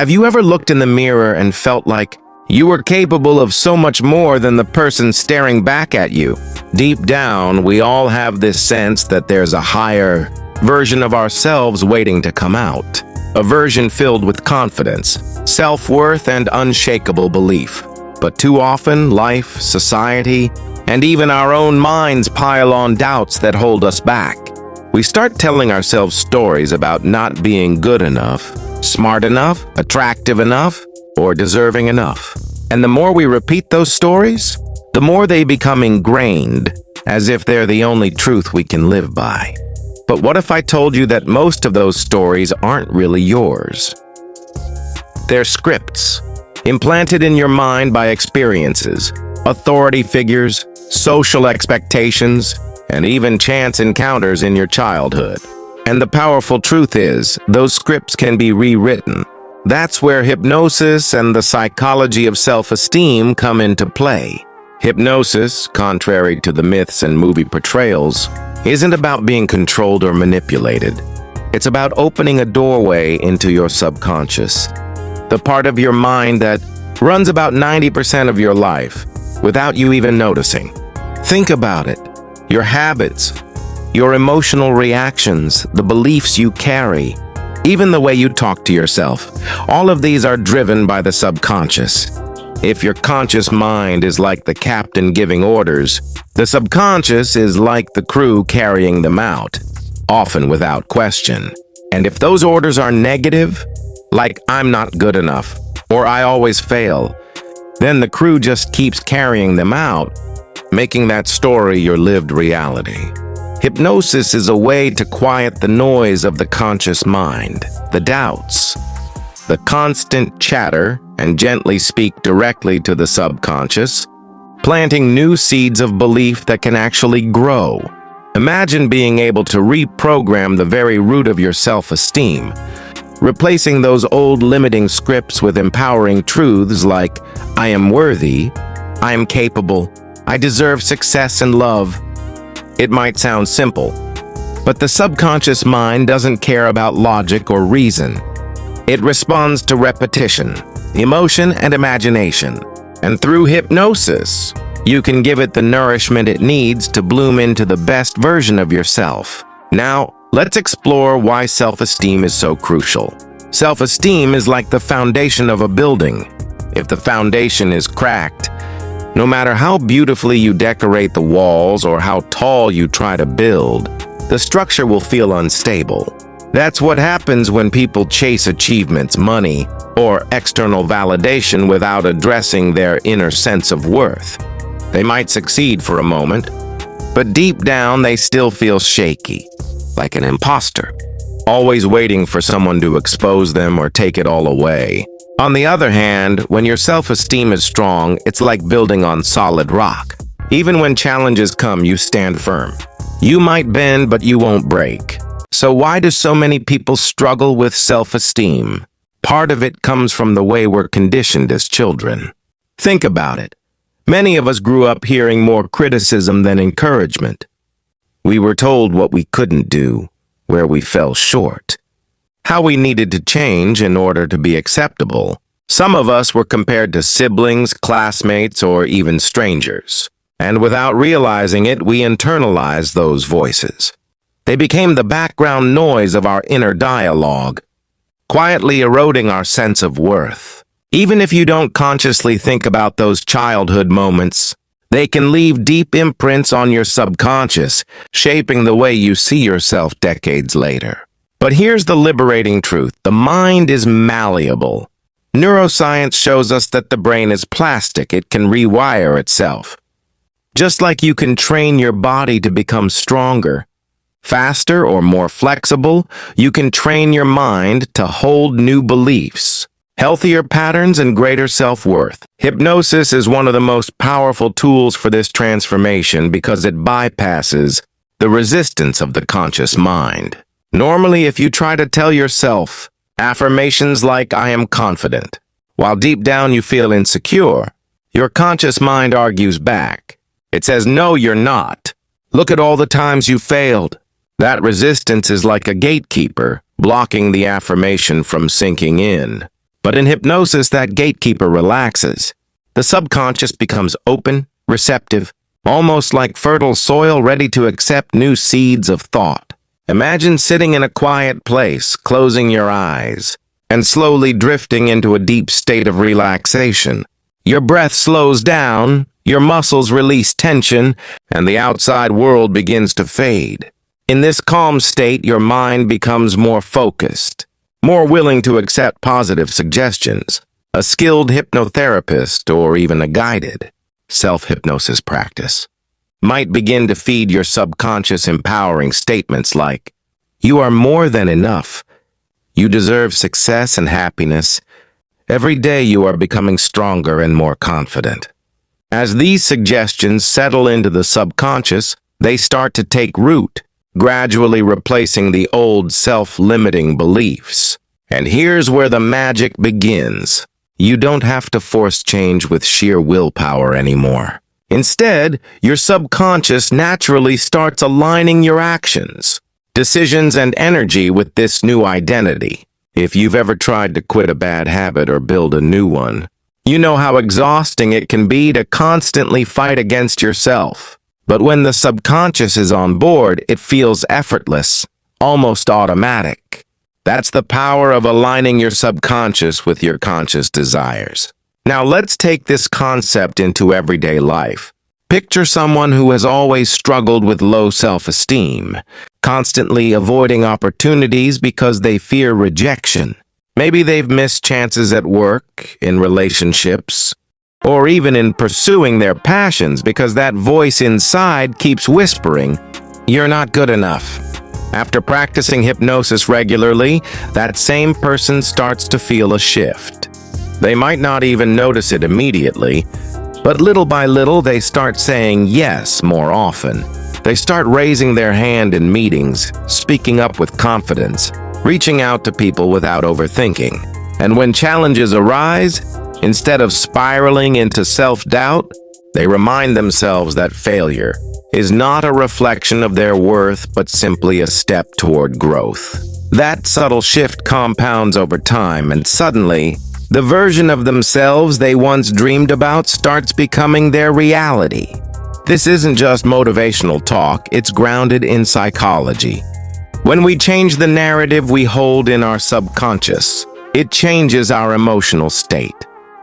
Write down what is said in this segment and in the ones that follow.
Have you ever looked in the mirror and felt like you were capable of so much more than the person staring back at you? Deep down, we all have this sense that there's a higher version of ourselves waiting to come out. A version filled with confidence, self-worth, and unshakable belief. But too often, life, society, and even our own minds pile on doubts that hold us back. We start telling ourselves stories about not being good enough, smart enough, attractive enough, or deserving enough. And the more we repeat those stories, the more they become ingrained, as if they're the only truth we can live by. But what if I told you that most of those stories aren't really yours? They're scripts, implanted in your mind by experiences, authority figures, social expectations, and even chance encounters in your childhood. And the powerful truth is, those scripts can be rewritten. That's where hypnosis and the psychology of self-esteem come into play. Hypnosis, contrary to the myths and movie portrayals, isn't about being controlled or manipulated. It's about opening a doorway into your subconscious, the part of your mind that runs about 90% of your life without you even noticing. Think about it. Your habits, your emotional reactions, the beliefs you carry, even the way you talk to yourself, all of these are driven by the subconscious. If your conscious mind is like the captain giving orders, the subconscious is like the crew carrying them out, often without question. And if those orders are negative, like I'm not good enough, or I always fail, then the crew just keeps carrying them out, making that story your lived reality. Hypnosis is a way to quiet the noise of the conscious mind, the doubts, the constant chatter, and gently speak directly to the subconscious, planting new seeds of belief that can actually grow. Imagine being able to reprogram the very root of your self-esteem, replacing those old limiting scripts with empowering truths like, I am worthy, I am capable, I deserve success and love. It might sound simple, but the subconscious mind doesn't care about logic or reason. It responds to repetition, emotion, and imagination. And through hypnosis, you can give it the nourishment it needs to bloom into the best version of yourself. Now, let's explore why self-esteem is so crucial. Self-esteem is like the foundation of a building. If the foundation is cracked, no matter how beautifully you decorate the walls or how tall you try to build, the structure will feel unstable. That's what happens when people chase achievements, money, or external validation without addressing their inner sense of worth. They might succeed for a moment, but deep down they still feel shaky, like an imposter, always waiting for someone to expose them or take it all away. On the other hand, when your self-esteem is strong, it's like building on solid rock. Even when challenges come, you stand firm. You might bend, but you won't break. So why do so many people struggle with self-esteem? Part of it comes from the way we're conditioned as children. Think about it. Many of us grew up hearing more criticism than encouragement. We were told what we couldn't do, where we fell short, how we needed to change in order to be acceptable. Some of us were compared to siblings, classmates, or even strangers. And without realizing it, we internalized those voices. They became the background noise of our inner dialogue, quietly eroding our sense of worth. Even if you don't consciously think about those childhood moments, they can leave deep imprints on your subconscious, shaping the way you see yourself decades later. But here's the liberating truth. The mind is malleable. Neuroscience shows us that the brain is plastic. It can rewire itself. Just like you can train your body to become stronger, faster, or more flexible, you can train your mind to hold new beliefs, healthier patterns, and greater self-worth. Hypnosis is one of the most powerful tools for this transformation because it bypasses the resistance of the conscious mind. Normally, if you try to tell yourself affirmations like, I am confident, while deep down you feel insecure, your conscious mind argues back. It says, no, you're not. Look at all the times you failed. That resistance is like a gatekeeper, blocking the affirmation from sinking in. But in hypnosis, that gatekeeper relaxes. The subconscious becomes open, receptive, almost like fertile soil ready to accept new seeds of thought. Imagine sitting in a quiet place, closing your eyes, and slowly drifting into a deep state of relaxation. Your breath slows down, your muscles release tension, and the outside world begins to fade. In this calm state, your mind becomes more focused, more willing to accept positive suggestions. A skilled hypnotherapist, or even a guided self-hypnosis practice, might begin to feed your subconscious empowering statements like, "You are more than enough. You deserve success and happiness. Every day you are becoming stronger and more confident." As these suggestions settle into the subconscious, they start to take root, gradually replacing the old self-limiting beliefs. And here's where the magic begins. You don't have to force change with sheer willpower anymore. Instead, your subconscious naturally starts aligning your actions, decisions, and energy with this new identity. If you've ever tried to quit a bad habit or build a new one, you know how exhausting it can be to constantly fight against yourself. But when the subconscious is on board, it feels effortless, almost automatic. That's the power of aligning your subconscious with your conscious desires. Now let's take this concept into everyday life. Picture someone who has always struggled with low self-esteem, constantly avoiding opportunities because they fear rejection. Maybe they've missed chances at work, in relationships, or even in pursuing their passions because that voice inside keeps whispering, "You're not good enough." After practicing hypnosis regularly, that same person starts to feel a shift. They might not even notice it immediately, but little by little they start saying yes more often. They start raising their hand in meetings, speaking up with confidence, reaching out to people without overthinking. And when challenges arise, instead of spiraling into self-doubt, they remind themselves that failure is not a reflection of their worth, but simply a step toward growth. That subtle shift compounds over time, and suddenly, the version of themselves they once dreamed about starts becoming their reality. This isn't just motivational talk, it's grounded in psychology. When we change the narrative we hold in our subconscious, it changes our emotional state.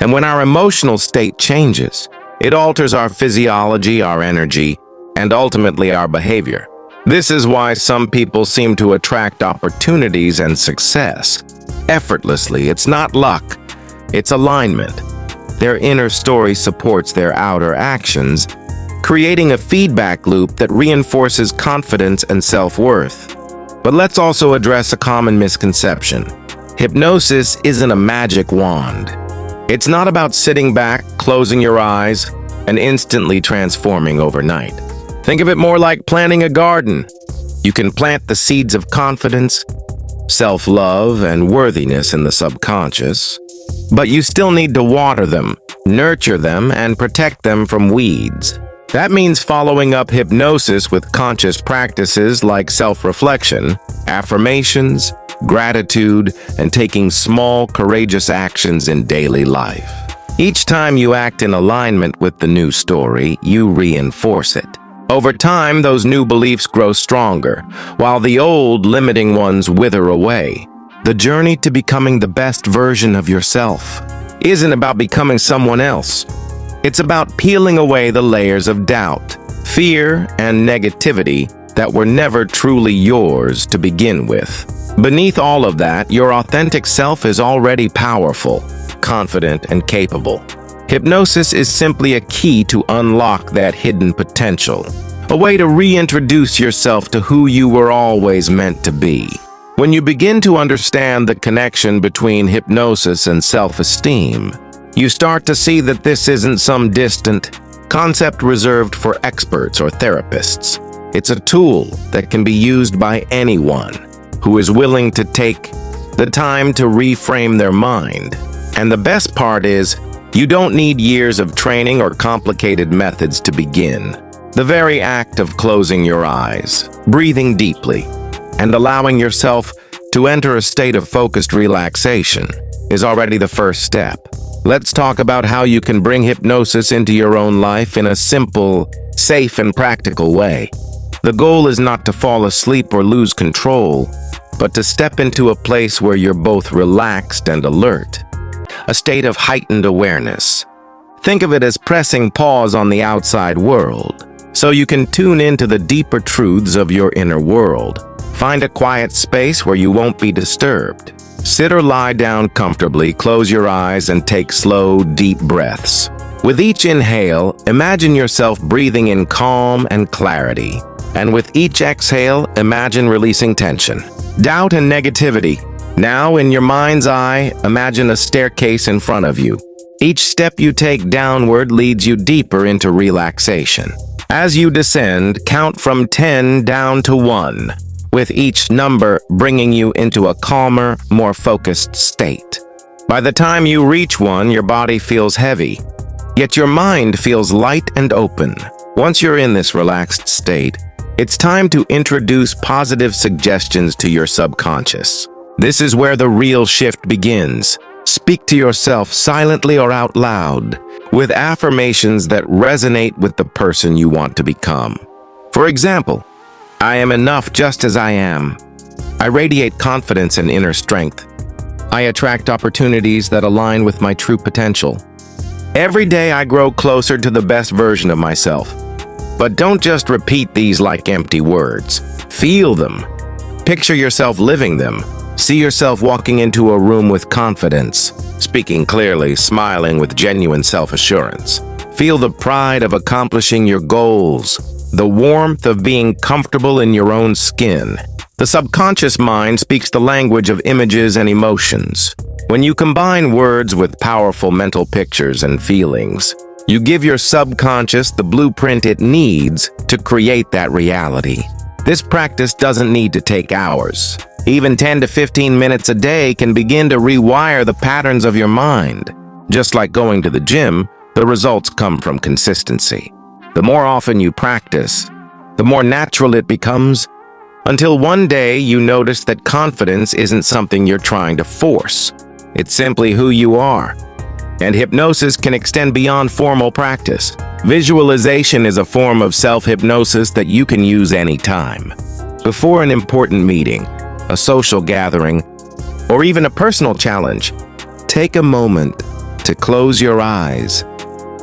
And when our emotional state changes, it alters our physiology, our energy, and ultimately our behavior. This is why some people seem to attract opportunities and success effortlessly. It's not luck, it's alignment. Their inner story supports their outer actions, creating a feedback loop that reinforces confidence and self-worth. But let's also address a common misconception. Hypnosis isn't a magic wand. It's not about sitting back, closing your eyes, and instantly transforming overnight. Think of it more like planting a garden. You can plant the seeds of confidence, self-love, and worthiness in the subconscious, but you still need to water them, nurture them, and protect them from weeds. That means following up hypnosis with conscious practices like self-reflection, affirmations, gratitude, and taking small, courageous actions in daily life. Each time you act in alignment with the new story, you reinforce it. Over time, those new beliefs grow stronger, while the old, limiting ones wither away. The journey to becoming the best version of yourself isn't about becoming someone else. It's about peeling away the layers of doubt, fear, and negativity that were never truly yours to begin with. Beneath all of that, your authentic self is already powerful, confident, and capable. Hypnosis is simply a key to unlock that hidden potential, a way to reintroduce yourself to who you were always meant to be. When you begin to understand the connection between hypnosis and self-esteem, you start to see that this isn't some distant concept reserved for experts or therapists. It's a tool that can be used by anyone who is willing to take the time to reframe their mind. And the best part is, you don't need years of training or complicated methods to begin. The very act of closing your eyes, breathing deeply, and allowing yourself to enter a state of focused relaxation is already the first step. Let's talk about how you can bring hypnosis into your own life in a simple, safe, and practical way. The goal is not to fall asleep or lose control, but to step into a place where you're both relaxed and alert, a state of heightened awareness. Think of it as pressing pause on the outside world, so you can tune into the deeper truths of your inner world. Find a quiet space where you won't be disturbed. Sit or lie down comfortably, close your eyes, and take slow, deep breaths. With each inhale, imagine yourself breathing in calm and clarity. And with each exhale, imagine releasing tension, doubt, and negativity. Now, in your mind's eye, imagine a staircase in front of you. Each step you take downward leads you deeper into relaxation. As you descend, count from 10 down to 1. With each number bringing you into a calmer, more focused state. By the time you reach 1, your body feels heavy, yet your mind feels light and open. Once you're in this relaxed state, it's time to introduce positive suggestions to your subconscious. This is where the real shift begins. Speak to yourself silently or out loud, with affirmations that resonate with the person you want to become. For example, I am enough just as I am. I radiate confidence and inner strength. I attract opportunities that align with my true potential. Every day I grow closer to the best version of myself. But don't just repeat these like empty words. Feel them. Picture yourself living them. See yourself walking into a room with confidence, speaking clearly, smiling with genuine self-assurance. Feel the pride of accomplishing your goals, the warmth of being comfortable in your own skin. The subconscious mind speaks the language of images and emotions. When you combine words with powerful mental pictures and feelings, you give your subconscious the blueprint it needs to create that reality. This practice doesn't need to take hours. Even 10 to 15 minutes a day can begin to rewire the patterns of your mind. Just like going to the gym, the results come from consistency. The more often you practice, the more natural it becomes, until one day you notice that confidence isn't something you're trying to force. It's simply who you are. And hypnosis can extend beyond formal practice. Visualization is a form of self-hypnosis that you can use anytime. Before an important meeting, a social gathering, or even a personal challenge, take a moment to close your eyes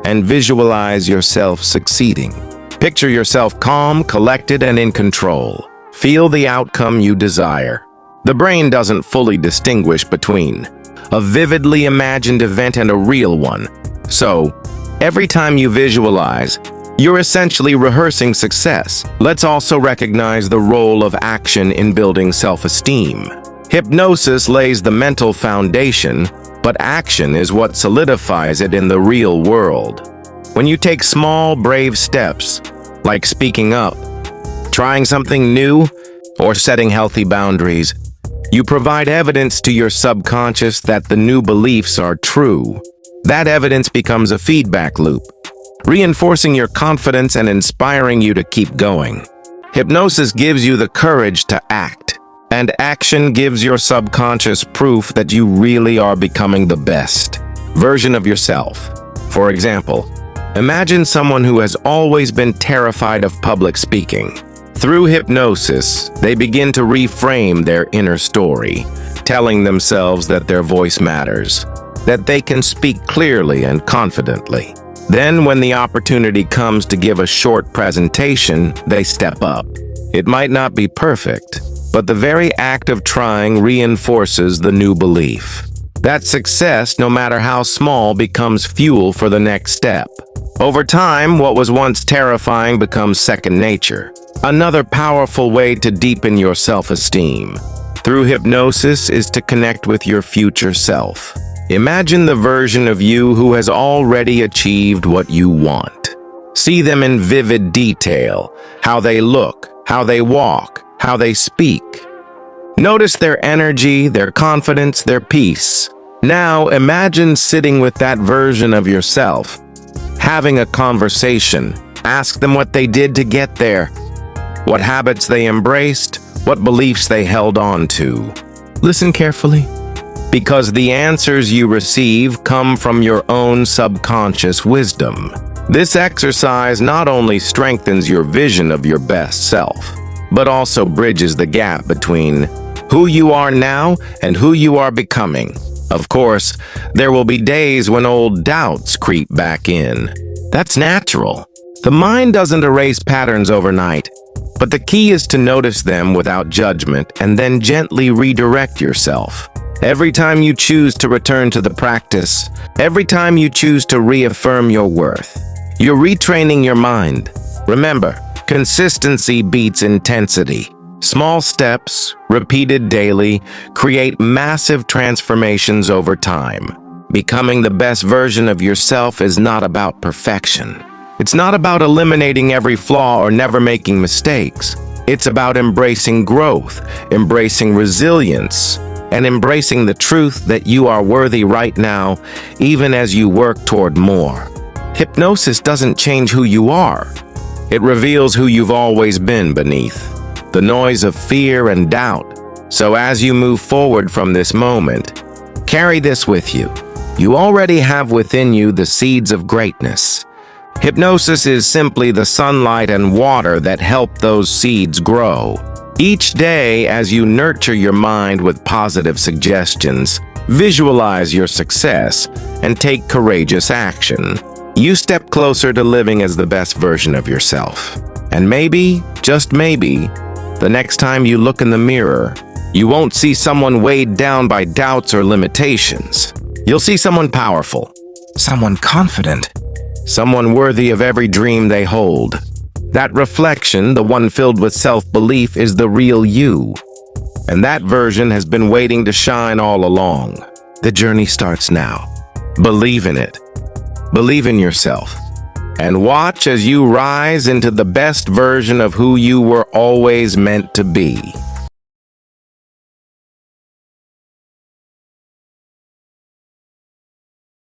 and visualize yourself succeeding. Picture yourself calm, collected, and in control. Feel the outcome you desire. The brain doesn't fully distinguish between a vividly imagined event and a real one. So, every time you visualize, you're essentially rehearsing success. Let's also recognize the role of action in building self-esteem. Hypnosis lays the mental foundation, but action is what solidifies it in the real world. When you take small, brave steps, like speaking up, trying something new, or setting healthy boundaries, you provide evidence to your subconscious that the new beliefs are true. That evidence becomes a feedback loop, reinforcing your confidence and inspiring you to keep going. Hypnosis gives you the courage to act, and action gives your subconscious proof that you really are becoming the best version of yourself. For example, imagine someone who has always been terrified of public speaking. Through hypnosis, they begin to reframe their inner story, telling themselves that their voice matters, that they can speak clearly and confidently. Then, when the opportunity comes to give a short presentation, they step up. It might not be perfect, but the very act of trying reinforces the new belief. That success, no matter how small, becomes fuel for the next step. Over time, what was once terrifying becomes second nature. Another powerful way to deepen your self-esteem through hypnosis is to connect with your future self. Imagine the version of you who has already achieved what you want. See them in vivid detail, how they look, how they walk, how they speak. Notice their energy, their confidence, their peace. Now imagine sitting with that version of yourself, having a conversation. Ask them what they did to get there, what habits they embraced, what beliefs they held on to. Listen carefully. because the answers you receive come from your own subconscious wisdom. This exercise not only strengthens your vision of your best self, but also bridges the gap between who you are now and who you are becoming. Of course, there will be days when old doubts creep back in. That's natural. The mind doesn't erase patterns overnight, but the key is to notice them without judgment and then gently redirect yourself. Every time you choose to return to the practice, every time you choose to reaffirm your worth, you're retraining your mind. Remember, consistency beats intensity. Small steps, repeated daily, create massive transformations over time. Becoming the best version of yourself is not about perfection. It's not about eliminating every flaw or never making mistakes. It's about embracing growth, embracing resilience, and embracing the truth that you are worthy right now, even as you work toward more. Hypnosis doesn't change who you are. It reveals who you've always been beneath the noise of fear and doubt. So as you move forward from this moment, carry this with you. You already have within you the seeds of greatness. Hypnosis is simply the sunlight and water that help those seeds grow. Each day, as you nurture your mind with positive suggestions, visualize your success, and take courageous action, you step closer to living as the best version of yourself. And maybe, just maybe, the next time you look in the mirror, you won't see someone weighed down by doubts or limitations. You'll see someone powerful, someone confident, someone worthy of every dream they hold. That reflection, the one filled with self-belief, is the real you. And that version has been waiting to shine all along. The journey starts now. Believe in it. Believe in yourself. And watch as you rise into the best version of who you were always meant to be.